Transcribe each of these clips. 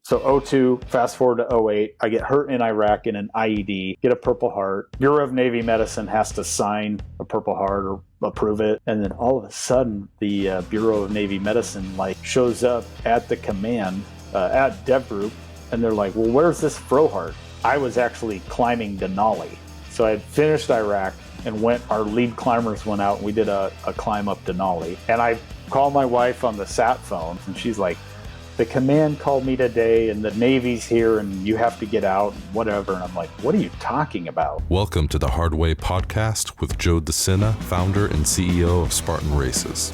So '02, fast forward to '08, I get hurt in Iraq in an IED, get a Purple Heart. Bureau of Navy Medicine has to sign a Purple Heart or approve it. And then all of a sudden, the Bureau of Navy Medicine shows up at the command, at Dev Group, and they're like, well, where's this Frohart? I was actually climbing Denali. So I had finished Iraq and our lead climbers went out and we did a climb up Denali. And I called my wife on the sat phone and she's like, the command called me today and the Navy's here and you have to get out and whatever. And I'm like, what are you talking about? Welcome to the Hard Way podcast with Joe De Sena, founder and CEO of Spartan Races.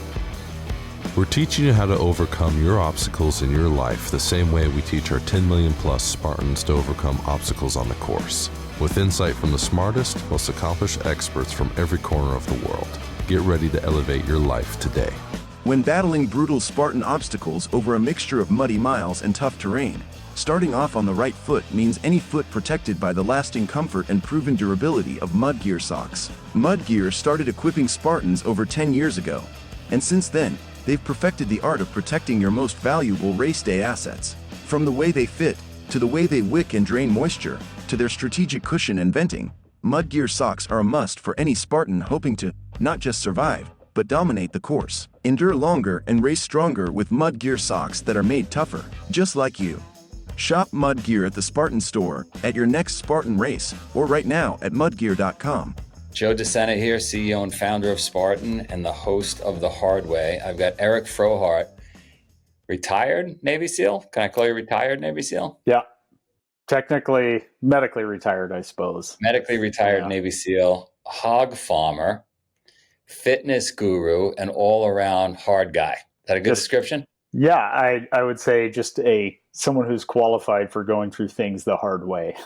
We're teaching you how to overcome your obstacles in your life the same way we teach our 10 million plus Spartans to overcome obstacles on the course. With insight from the smartest, most accomplished experts from every corner of the world. Get ready to elevate your life today. When battling brutal Spartan obstacles over a mixture of muddy miles and tough terrain, starting off on the right foot means any foot protected by the lasting comfort and proven durability of Mudgear socks. Mudgear started equipping Spartans over 10 years ago, and since then, they've perfected the art of protecting your most valuable race day assets. From the way they fit, to the way they wick and drain moisture, to their strategic cushion and venting, Mudgear socks are a must for any Spartan hoping to not just survive, but dominate the course. Endure longer and race stronger with Mudgear socks that are made tougher, just like you. Shop Mudgear at the Spartan store, at your next Spartan race, or right now at mudgear.com. Joe De Sena here, CEO and founder of Spartan and the host of The Hard Way. I've got Eric Frohart, retired Navy SEAL. Can I call you retired Navy SEAL? Yeah. Technically, medically retired, I suppose. Medically retired Navy SEAL, hog farmer, fitness guru, and all-around hard guy. Is that a good description? Yeah, I would say just someone who's qualified for going through things the hard way.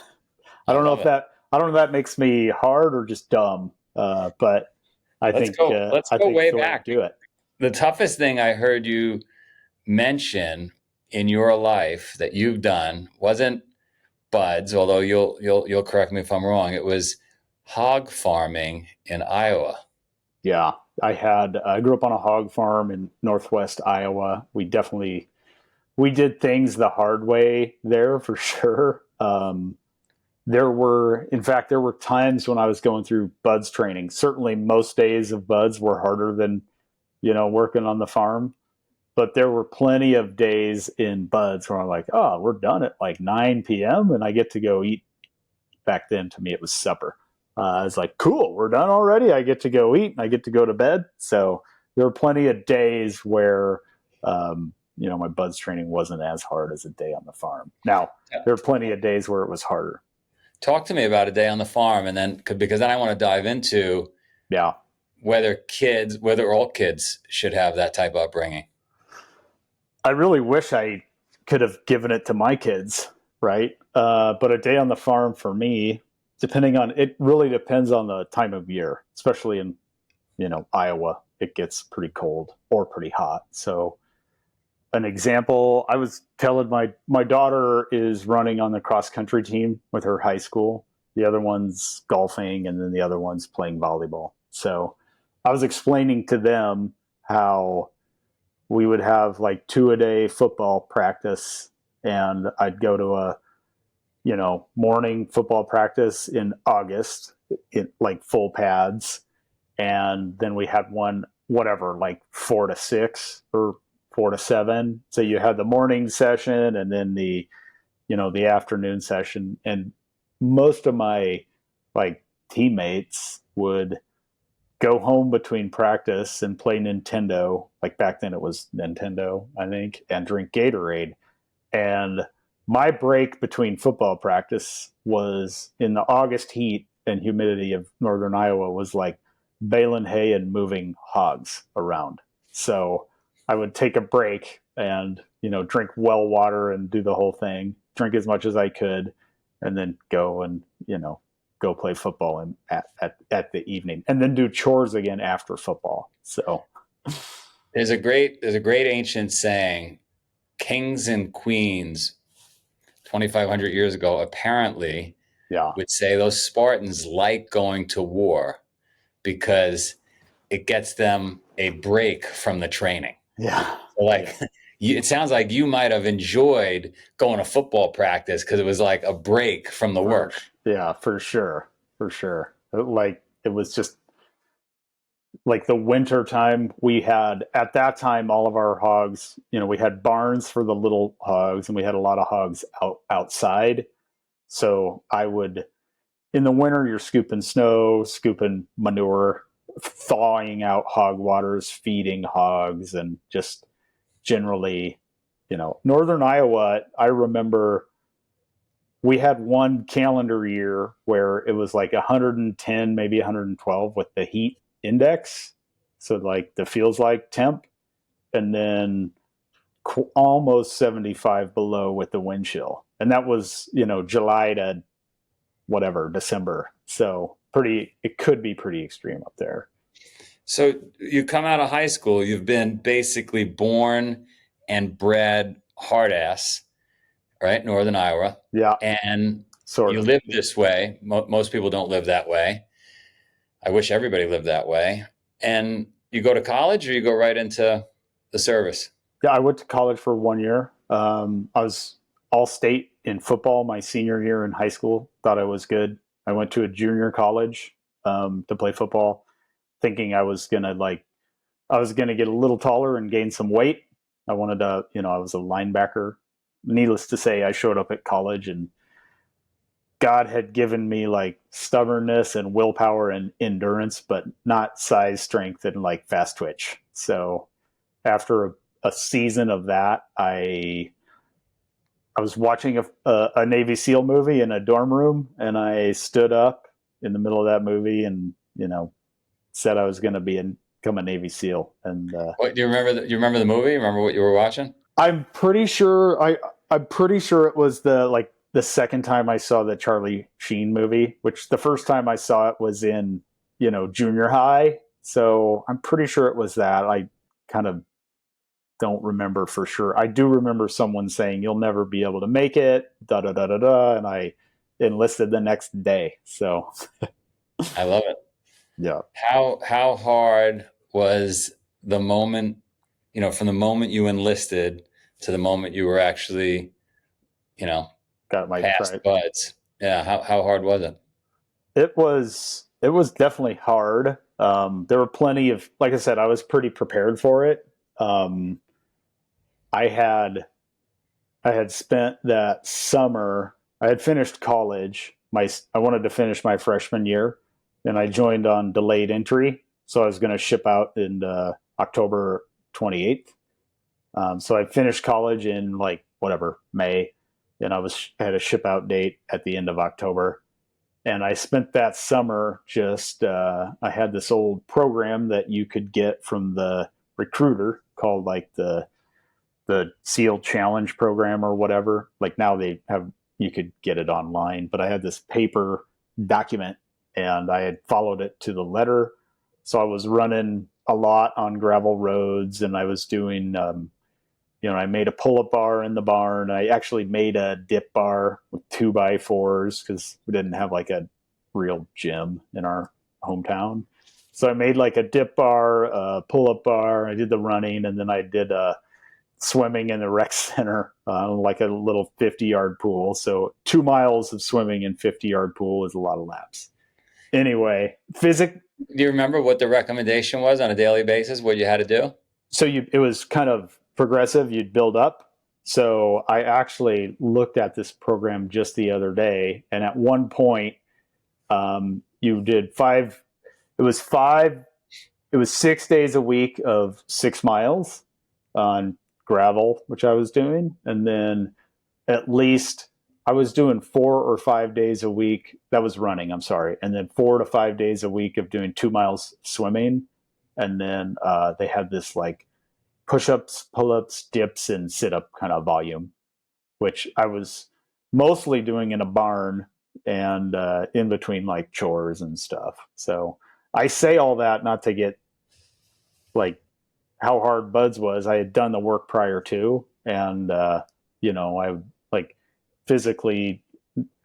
I don't know if that makes me hard or just dumb, but let's go way back. Do it. The toughest thing I heard you mention in your life that you've done wasn't buds, although you'll correct me if I'm wrong. It was hog farming in Iowa. Yeah, I grew up on a hog farm in Northwest Iowa. We did things the hard way there for sure. There were times when I was going through buds training. Certainly most days of buds were harder than, working on the farm. But there were plenty of days in buds where I'm like, oh, we're done at like 9 p.m. and I get to go eat. Back then, to me, it was supper. I was like, cool, we're done already. I get to go eat and I get to go to bed. So there were plenty of days where, my buds training wasn't as hard as a day on the farm. Now, there are plenty of days where it was harder. Talk to me about a day on the farm, and then because then I want to dive into whether all kids should have that type of upbringing. I really wish I could have given it to my kids, right? But a day on the farm for me, it really depends on the time of year, especially in, Iowa, it gets pretty cold or pretty hot. So an example, I was telling my daughter is running on the cross country team with her high school. The other one's golfing and then the other one's playing volleyball. So I was explaining to them how we would have like 2-a-day football practice and I'd go to a morning football practice in August in like full pads. And then we had one, like 4 to 6 or 4 to 7. So you had the morning session and then the afternoon session. And most of my teammates would go home between practice and play Nintendo. Like back then it was Nintendo, I think, and drink Gatorade. And my break between football practice was in the August heat and humidity of northern Iowa was like baling hay and moving hogs around. So I would take a break and, drink well water and do the whole thing, drink as much as I could, and then go and, go play football at the evening and then do chores again after football. So there's a great ancient saying, kings and queens 2,500 years ago, apparently would say those Spartans like going to war because it gets them a break from the training. Yeah. So it sounds like you might have enjoyed going to football practice because it was like a break from the work. Yeah, for sure. For sure. It was just like the winter time. We had, at that time, all of our hogs, we had barns for the little hogs, and we had a lot of hogs outside. So in the winter, you're scooping snow, scooping manure, thawing out hog waters, feeding hogs, and just generally, northern Iowa, I remember we had one calendar year where it was like 110, maybe 112 with the heat index. So like the feels like temp, and then almost 75 below with the wind chill. And that was, July to whatever, December. So it could be pretty extreme up there. So you come out of high school, you've been basically born and bred hard ass, right? Northern Iowa. Yeah. And you live this way. Most people don't live that way. I wish everybody lived that way. And you go to college or you go right into the service? Yeah, I went to college for 1 year. I was all state in football my senior year in high school. Thought I was good. I went to a junior college to play football, thinking I was gonna get a little taller and gain some weight. I wanted to, I was a linebacker. Needless to say, I showed up at college and God had given me like stubbornness and willpower and endurance, but not size, strength, and like fast twitch. So after a season of that, I was watching a Navy SEAL movie in a dorm room, and I stood up in the middle of that movie and, said I was going to become a Navy SEAL. And what do you remember? You remember the movie? Remember what you were watching? I'm pretty sure it was the second time I saw the Charlie Sheen movie, which the first time I saw it was in, junior high. So I'm pretty sure it was that. I kind of don't remember for sure. I do remember someone saying, "You'll never be able to make it, da da da da da," and I enlisted the next day. So I love it. Yeah. How hard was the moment, from the moment you enlisted to the moment you were actually, got my past buds? Yeah. How hard was it? It was definitely hard. There were plenty of, like I said, I was pretty prepared for it. I had spent that summer, I had finished college. I wanted to finish my freshman year, and I joined on delayed entry. So I was going to ship out in October 28th. So I finished college in May, and I had a ship out date at the end of October. And I spent that summer I had this old program that you could get from the recruiter called the SEAL Challenge program or whatever. Like now you could get it online, but I had this paper document and I had followed it to the letter. So I was running a lot on gravel roads, and I was doing, I made a pull-up bar in the barn. I actually made a dip bar with 2x4s because we didn't have a real gym in our hometown. So I made a dip bar, a pull-up bar. I did the running, and then I did swimming in the rec center, a little 50-yard pool. So 2 miles of swimming in 50-yard pool is a lot of laps. Anyway, do you remember what the recommendation was on a daily basis, what you had to do? So it was kind of progressive. You'd build up. So I actually looked at this program just the other day, and at one point, you did it was 6 days a week of 6 miles on gravel, which I was doing. And then at least I was doing 4 or 5 days a week. That was running, I'm sorry. And then 4 to 5 days a week of doing 2 miles swimming. And then they had this push-ups, pull-ups, dips, and sit-up kind of volume, which I was mostly doing in a barn and in between chores and stuff. So I say all that not to get how hard Buds was. I had done the work prior to, and I physically,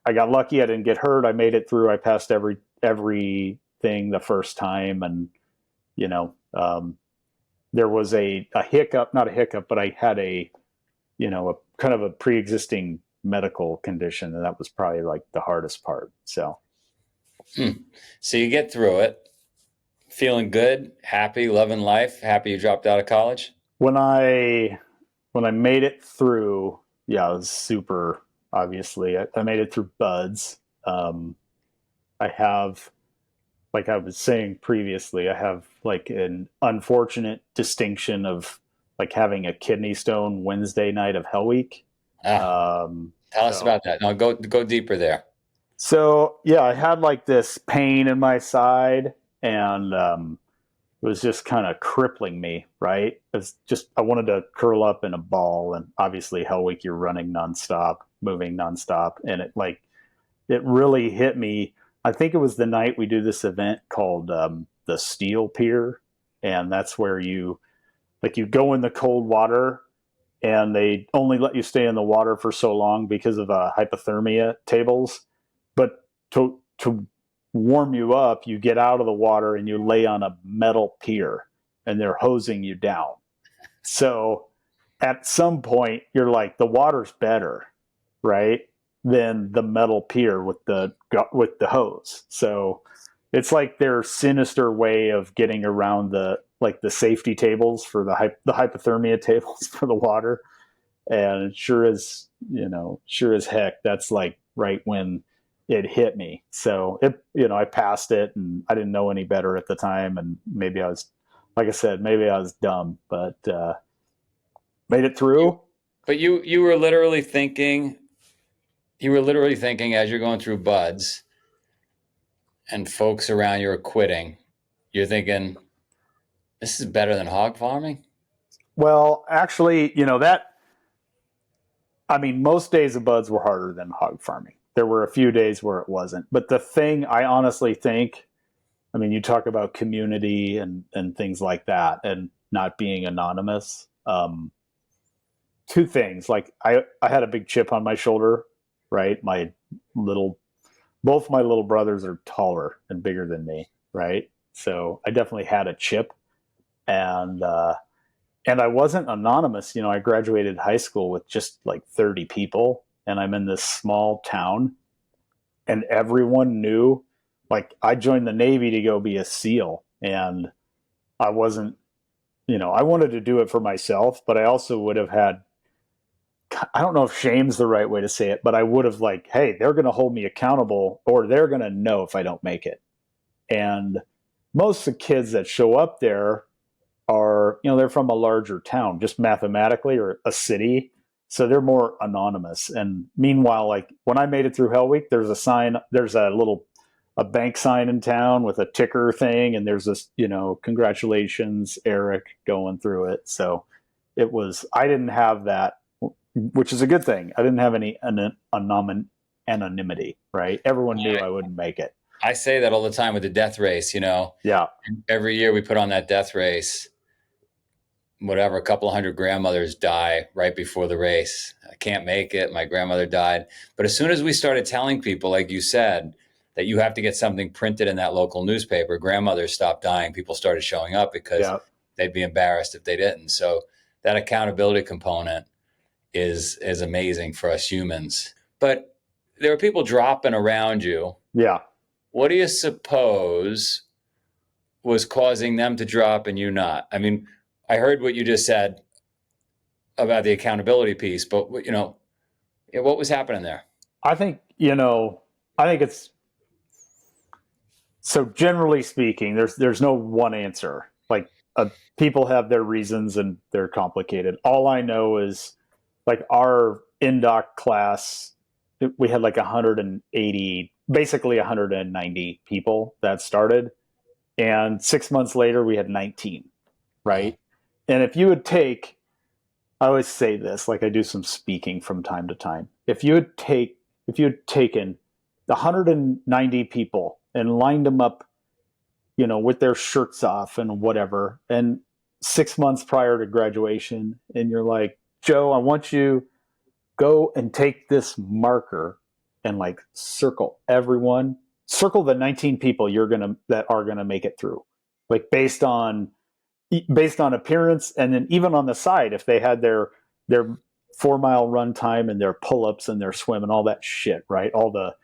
I got lucky. I didn't get hurt. I made it through. I passed everything the first time, and there was a hiccup, not a hiccup, but I had a kind of a pre-existing medical condition, and that was probably like the hardest part. So So you get through it, feeling good, happy, loving life, happy you dropped out of college? when I made it through, yeah, it was super. Obviously, I made it through buds. I have, like I was saying previously, I have like an unfortunate distinction of like having a kidney stone Wednesday night of Hell Week. Tell us about that. No, go deeper there. So yeah, I had like this pain in my side, and it was just kind of crippling me. Right? It's just I wanted to curl up in a ball, and obviously Hell Week, you're running nonstop, moving nonstop, and it really hit me. I think it was the night we do this event called the Steel Pier, and that's where you go in the cold water, and they only let you stay in the water for so long because of hypothermia tables. But to warm you up, you get out of the water and you lay on a metal pier, and they're hosing you down. So at some point, you're like, the water's better, right, than the metal pier with the hose. So it's like their sinister way of getting around the safety tables for the hypothermia tables for the water. And sure as heck, that's like right when it hit me. So I passed it, and I didn't know any better at the time. And maybe I was, like I said, maybe I was dumb, but made it through. But you were literally thinking as you're going through buds and folks around you are quitting, you're thinking, this is better than hog farming? Well, actually, most days of buds were harder than hog farming. There were a few days where it wasn't. But the thing I honestly think, you talk about community and things like that and not being anonymous. Two things. Like I had a big chip on my shoulder, right? Both my little brothers are taller and bigger than me, right? So I definitely had a chip. And I wasn't anonymous. I graduated high school with just like 30 people, and I'm in this small town, and everyone knew. Like, I joined the Navy to go be a SEAL, and I wasn't, I wanted to do it for myself, but I also would have had, I don't know if shame's the right way to say it, but I would have like, hey, they're going to hold me accountable, or they're going to know if I don't make it. And most of the kids that show up there are, they're from a larger town, just mathematically, or a city. So they're more anonymous. And meanwhile, like when I made it through Hell Week, there's a bank sign in town with a ticker thing. And there's this, congratulations, Eric, going through it. So I didn't have that, which is a good thing. I didn't have any anonymity, right? Everyone knew I wouldn't make it. I say that all the time with the death race, Yeah. Every year we put on that death race, whatever, a couple of hundred grandmothers die right before the race. I can't make it. My grandmother died. But as soon as we started telling people, like you said, that you have to get something printed in that local newspaper, grandmothers stopped dying. People started showing up because they'd be embarrassed if they didn't. So that accountability component is amazing for us humans. But there are people dropping around you. Yeah. What do you suppose was causing them to drop and you not? I heard what you just said about the accountability piece, but what was happening there? I think it's, so generally speaking, there's no one answer. Like people have their reasons and they're complicated. All I know is like our in-doc class, we had like 180, basically 190 people that started. And 6 months later, we had 19, right? And if you would take, I always say this, like I do some speaking from time to time. If you had taken 190 people and lined them up, with their shirts off and whatever, and 6 months prior to graduation, and you're like, Joe, I want you go and take this marker and like circle the 19 people that are gonna make it through, like based on based on appearance, and then even on the side, if they had their 4-mile run time and their pull-ups and their swim and all that shit, right? All the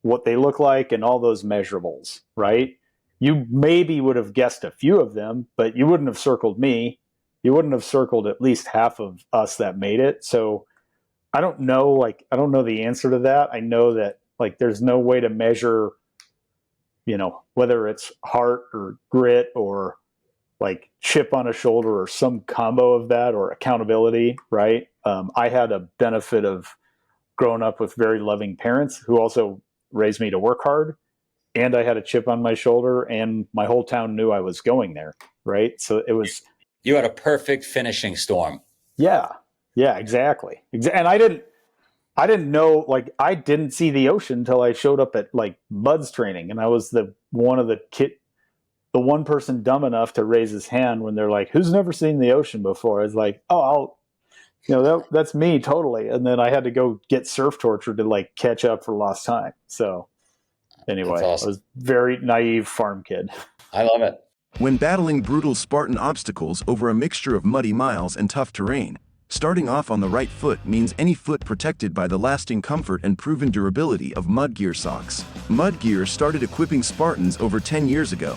what they look like and all those measurables, right? You maybe would have guessed a few of them, but you wouldn't have circled me. You wouldn't have circled at least half of us that made it. So I don't know, I don't know the answer to that. I know that there's no way to measure, whether it's heart or grit or chip on a shoulder or some combo of that or accountability, right? I had a benefit of growing up with very loving parents who also raised me to work hard, and I had a chip on my shoulder, and my whole town knew I was going there, right? So it was... You had a perfect finishing storm. Yeah, exactly. And I didn't know, I didn't see the ocean until I showed up at Bud's training, and I was the one person dumb enough to raise his hand when they're like, who's never seen the ocean before? I was like, oh, that's me totally. And then I had to go get surf torture to catch up for lost time. So anyway, awesome. I was very naive farm kid. I love it. When battling brutal Spartan obstacles over a mixture of muddy miles and tough terrain, starting off on the right foot means any foot protected by the lasting comfort and proven durability of Mudgear socks. Mudgear started equipping Spartans over 10 years ago,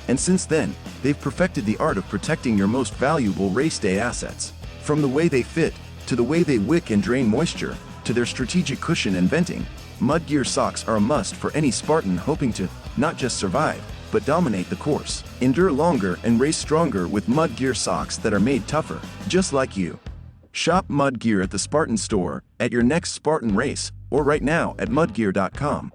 and since then, they've perfected the art of protecting your most valuable race day assets. From the way they fit, to the way they wick and drain moisture, to their strategic cushion and venting, Mudgear socks are a must for any Spartan hoping to not just survive, but dominate the course. Endure longer and race stronger with Mudgear socks that are made tougher, just like you. Shop Mudgear at the Spartan store, at your next Spartan race, or right now at mudgear.com.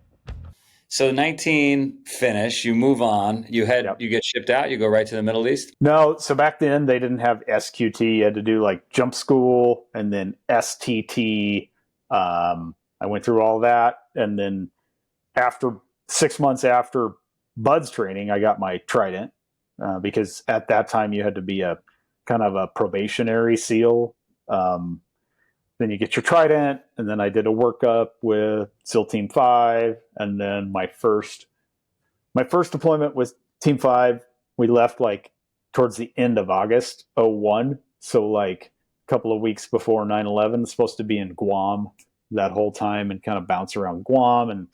So 19 finish, you move on, you get shipped out, you go right to the Middle East? No, so back then they didn't have SQT. You had to do jump school and then STT. I went through all that, and then 6 months after Bud's training, I got my Trident, because at that time you had to be a kind of a probationary SEAL. Then you get your Trident, and then I did a workup with SEAL Team 5, and then my first deployment was Team 5. We left towards the end of August 01, so a couple of weeks before 9/11. Supposed to be in Guam that whole time and kind of bounce around Guam and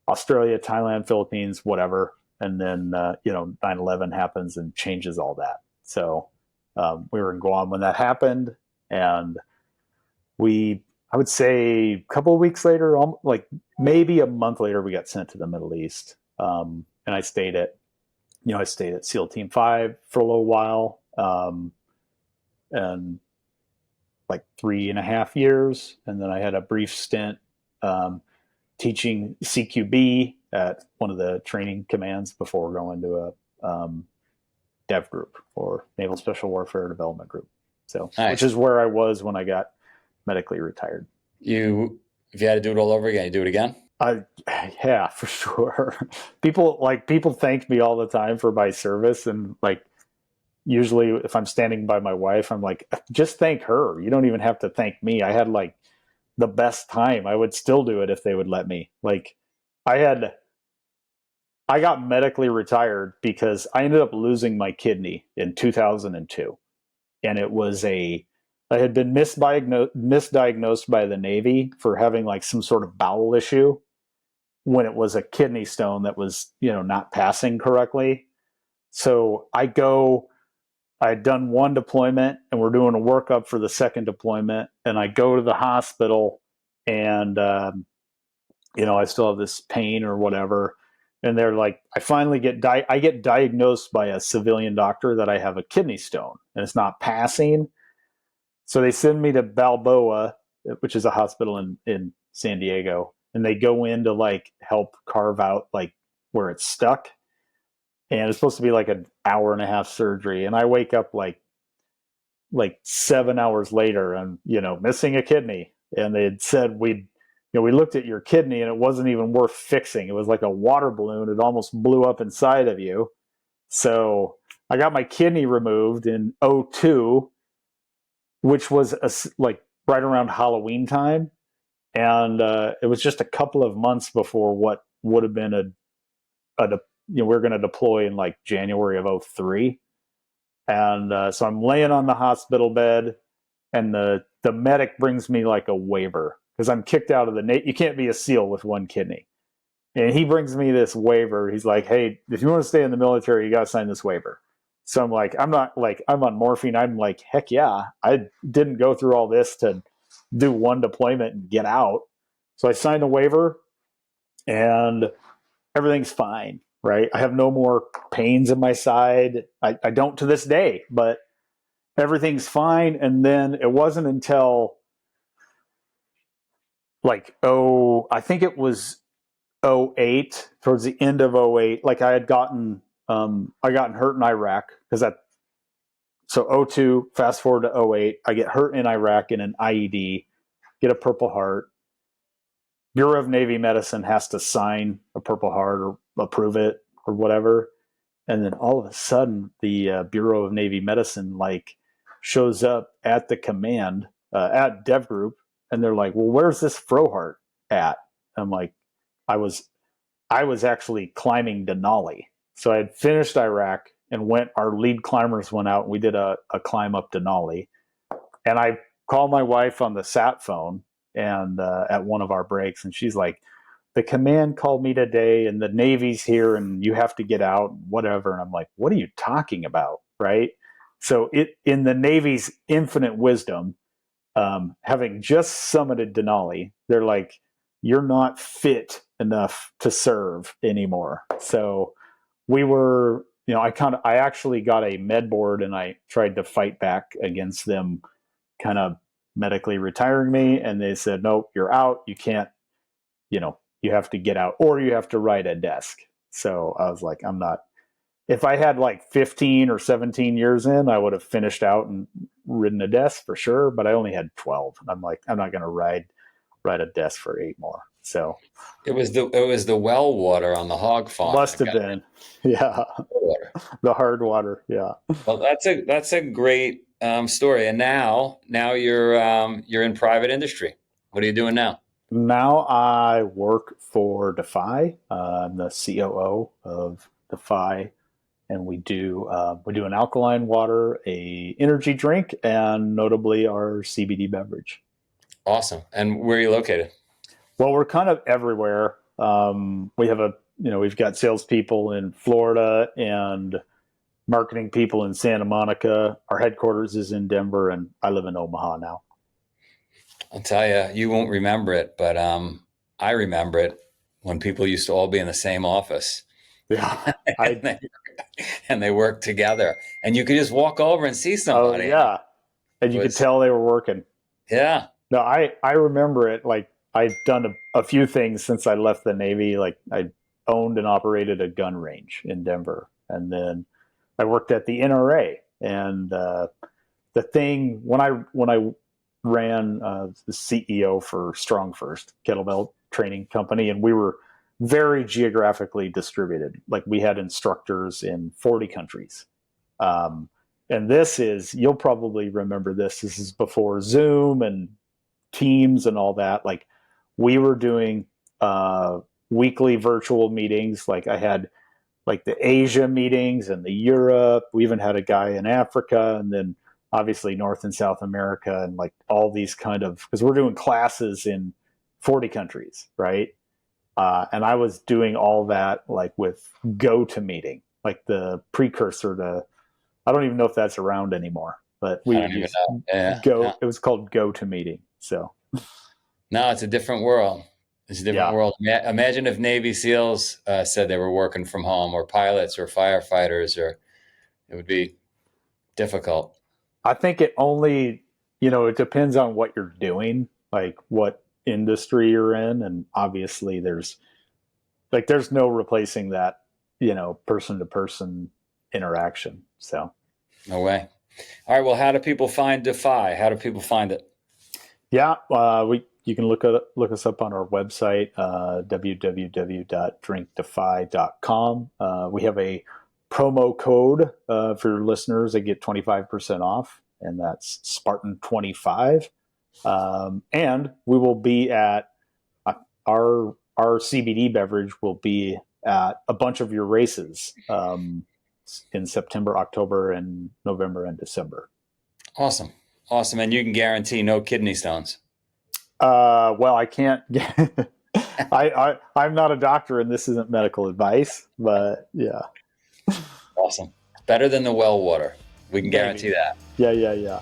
Australia, Thailand, Philippines, whatever. And then 9/11 happens and changes all that. So we were in Guam when that happened, and I would say a couple of weeks later, maybe a month later, we got sent to the Middle East. And I stayed at SEAL Team 5 for a little while, and 3.5 years. And then I had a brief stint teaching CQB at one of the training commands before going to a dev group, or Naval Special Warfare Development Group. So, nice. Which is where I was when I got medically retired. If you had to do it all over again, you do it again? Yeah, for sure. People thank me all the time for my service, and usually if I'm standing by my wife, I'm like, just thank her. You don't even have to thank me. I had the best time. I would still do it if they would let me. I got medically retired because I ended up losing my kidney in 2002, and it was I had been misdiagnosed by the Navy for having some sort of bowel issue, when it was a kidney stone that was, not passing correctly. So I had done one deployment, and we're doing a workup for the second deployment, and I go to the hospital, and I still have this pain or whatever, and they're like, I get diagnosed by a civilian doctor that I have a kidney stone and it's not passing. So they send me to Balboa, which is a hospital in San Diego, and they go in to help carve out where it's stuck. And it's supposed to be an hour-and-a-half surgery. And I wake up 7 hours later and, missing a kidney. And they had said, we looked at your kidney and it wasn't even worth fixing. It was like a water balloon. It almost blew up inside of you. So I got my kidney removed in 2002, which was right around Halloween time. And it was just a couple of months before what would have been we're going to deploy in January of 2003. And so I'm laying on the hospital bed, and the medic brings me like a waiver because I'm kicked out of the Navy. You can't be a SEAL with one kidney. And he brings me this waiver. He's like, hey, if you want to stay in the military, you got to sign this waiver. So I'm like, I'm on morphine. I'm like, heck yeah. I didn't go through all this to do one deployment and get out. So I signed a waiver and everything's fine, right? I have no more pains in my side. I don't to this day, but everything's fine. And then it wasn't until I think it was 08, towards the end of 08, like I gotten hurt in Iraq so 02, fast forward to 08, I get hurt in Iraq in an IED, get a Purple Heart. Bureau of Navy Medicine has to sign a Purple Heart or approve it or whatever. And then all of a sudden the Bureau of Navy Medicine shows up at the command, at Dev Group, and they're like, well, where's this Frohart at? I'm like, I was actually climbing Denali. So I had finished Iraq and our lead climbers went out and we did a climb up Denali. And I called my wife on the sat phone and at one of our breaks, and she's like, the command called me today and the Navy's here and you have to get out, whatever. And I'm like, what are you talking about? Right. So in the Navy's infinite wisdom, having just summited Denali, they're like, you're not fit enough to serve anymore. So we were, I actually got a med board and I tried to fight back against them kind of medically retiring me. And they said, nope, you're out. You can't, you have to get out or you have to ride a desk. So I was like, I'm not, if I had 15 or 17 years in, I would have finished out and ridden a desk for sure. But I only had 12. And I'm like, I'm not going to ride a desk for 8 more. So it was the well water on the hog farm. Must have been. Yeah. The hard water. Yeah. Well, that's a great story. And now you're in private industry. What are you doing now? Now I work for Defy. I'm the COO of Defy, and we do an alkaline water, a energy drink, and notably our CBD beverage. Awesome. And where are you located? Well, we're kind of everywhere. We have we've got salespeople in Florida and marketing people in Santa Monica. Our headquarters is in Denver, and I live in Omaha now. I'll tell you, you won't remember it, but I remember it when people used to all be in the same office. Yeah, and they worked together, and you could just walk over and see somebody. Oh, yeah, and you could tell they were working. Yeah. No, I remember it. I've done a few things since I left the Navy. I owned and operated a gun range in Denver, and then I worked at the NRA. And the thing when I ran the CEO for Strong First kettlebell training company, and we were very geographically distributed. We had instructors in 40 countries. And you'll probably remember this. This is before Zoom and Teams and all that. We were doing weekly virtual meetings. I had the Asia meetings and the Europe. We even had a guy in Africa, and then obviously North and South America, and all these because we're doing classes in 40 countries, right? And I was doing all that with GoToMeeting, the precursor to, I don't even know if that's around anymore, but we would use Go. It was called GoToMeeting. So no, it's a different world. It's a different world. Imagine if Navy SEALs said they were working from home, or pilots or firefighters, it would be difficult. I think it only, it depends on what you're doing, what industry you're in. And obviously there's no replacing that, person to person interaction. So no way. All right. Well, how do people find Defy? How do people find it? Yeah. You can look us up on our website, www.drinkdefy.com. We have a promo code for your listeners. They get 25% off, and that's SPARTAN25. And we will be at our CBD beverage will be at a bunch of your races. in September, October, and November and December. Awesome. And you can guarantee no kidney stones. Well, I can't. I'm not a doctor, and this isn't medical advice, but yeah. Awesome. Better than the well water. We can guarantee that. Yeah.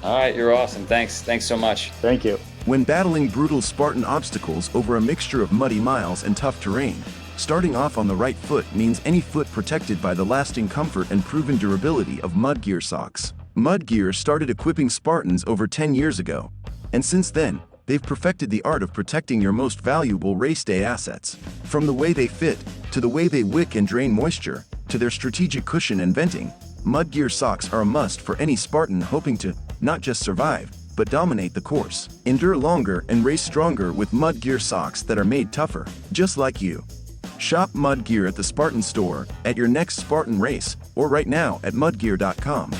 All right, you're awesome. Thanks so much. Thank you. When battling brutal Spartan obstacles over a mixture of muddy miles and tough terrain, starting off on the right foot means any foot protected by the lasting comfort and proven durability of Mudgear socks. Mudgear started equipping Spartans over 10 years ago, and since then, they've perfected the art of protecting your most valuable race day assets. From the way they fit, to the way they wick and drain moisture, to their strategic cushion and venting, Mudgear socks are a must for any Spartan hoping to not just survive, but dominate the course. Endure longer and race stronger with Mudgear socks that are made tougher, just like you. Shop Mudgear at the Spartan store, at your next Spartan race, or right now at mudgear.com.